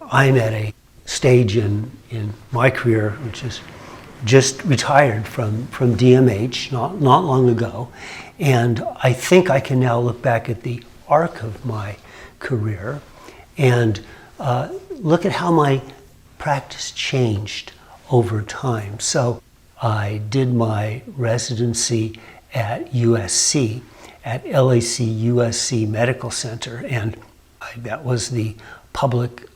I'm at a stage in my career which is just retired from DMH not long ago, and I think I can now look back at the arc of my career and look at how my practice changed over time. So I did my residency at USC, at LAC+USC Medical Center, and that was the public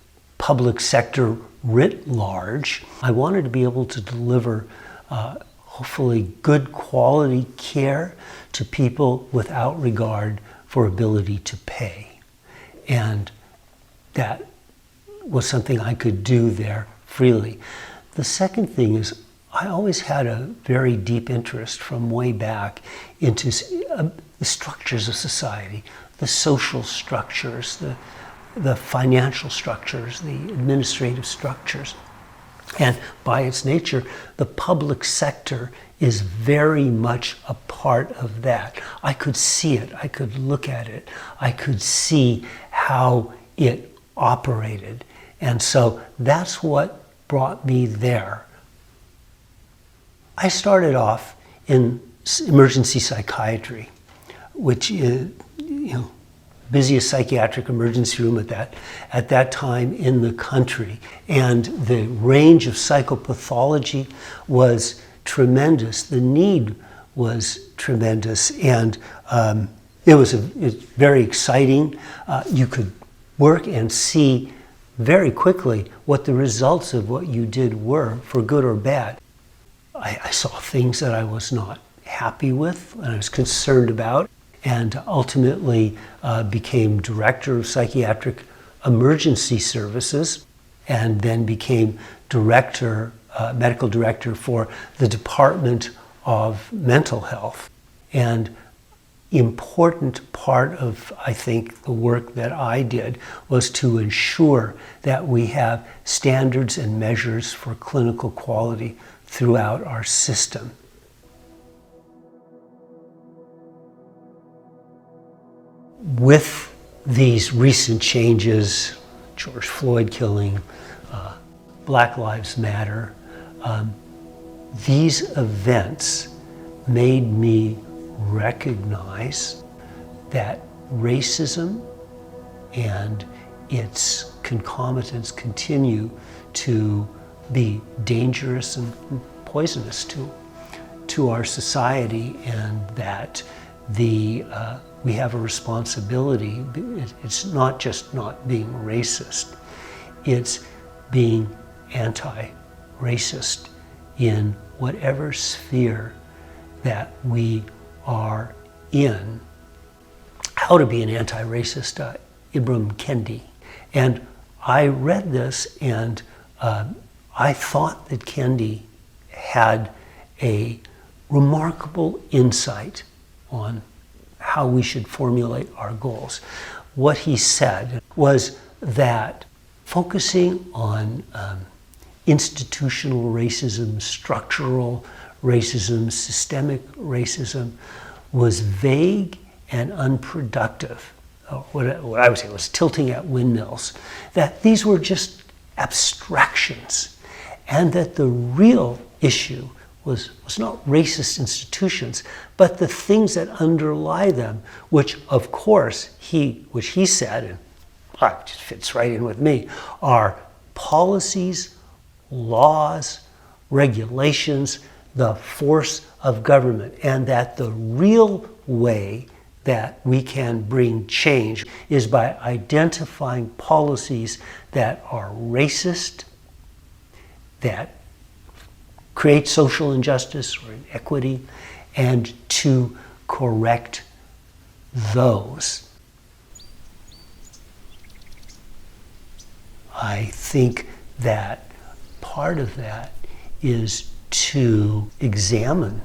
sector writ large. I wanted to be able to deliver hopefully good quality care to people without regard for ability to pay. And that was something I could do there freely. The second thing is I always had a very deep interest from way back into the structures of society, the social structures, the financial structures, the administrative structures. And by its nature, the public sector is very much a part of that. I could see it, I could look at it, I could see how it operated. And so that's what brought me there. I started off in emergency psychiatry, which is, busiest psychiatric emergency room at that time in the country. And the range of psychopathology was tremendous. The need was tremendous. And it was very exciting. You could work and see very quickly what the results of what you did were, for good or bad. I saw things that I was not happy with and I was concerned about, and ultimately became director of psychiatric emergency services, and then became medical director for the Department of Mental Health. And important part of, I think, the work that I did was to ensure that we have standards and measures for clinical quality throughout our system. With these recent changes, George Floyd killing, Black Lives Matter, these events made me recognize that racism and its concomitants continue to be dangerous and poisonous to our society, and that we have a responsibility. It's not just not being racist, it's being anti-racist in whatever sphere that we are in. How to be an anti-racist, Ibram Kendi. And I read this and I thought that Kendi had a remarkable insight on how we should formulate our goals. What he said was that focusing on institutional racism, structural racism, systemic racism was vague and unproductive. What I would say was tilting at windmills, that these were just abstractions, and that the real issue was not racist institutions, but the things that underlie them, which of course which he said, and it just fits right in with me, are policies, laws, regulations, the force of government, and that the real way that we can bring change is by identifying policies that are racist, that create social injustice or inequity, and to correct those. I think that part of that is to examine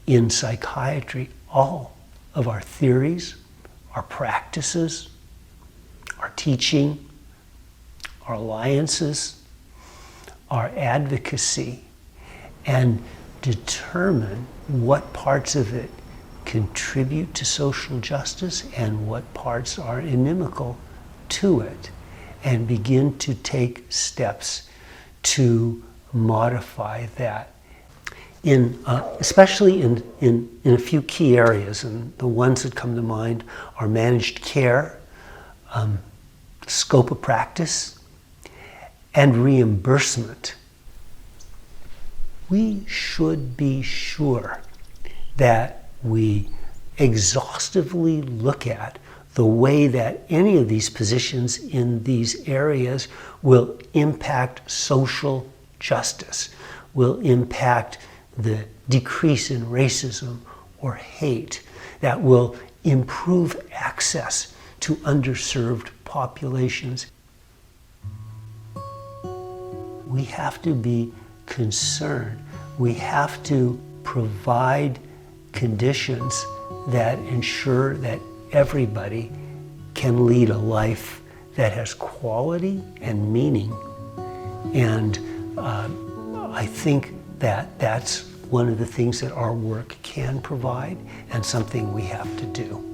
in psychiatry all of our theories, our practices, our teaching, our alliances, our advocacy, and determine what parts of it contribute to social justice and what parts are inimical to it. and begin to take steps to modify that. Especially in a few key areas, and the ones that come to mind are managed care, scope of practice, and reimbursement. We should be sure that we exhaustively look at the way that any of these positions in these areas will impact social justice, will impact the decrease in racism or hate, that will improve access to underserved populations. We have to be concerned. We have to provide conditions that ensure that everybody can lead a life that has quality and meaning. And I think that that's one of the things that our work can provide and something we have to do.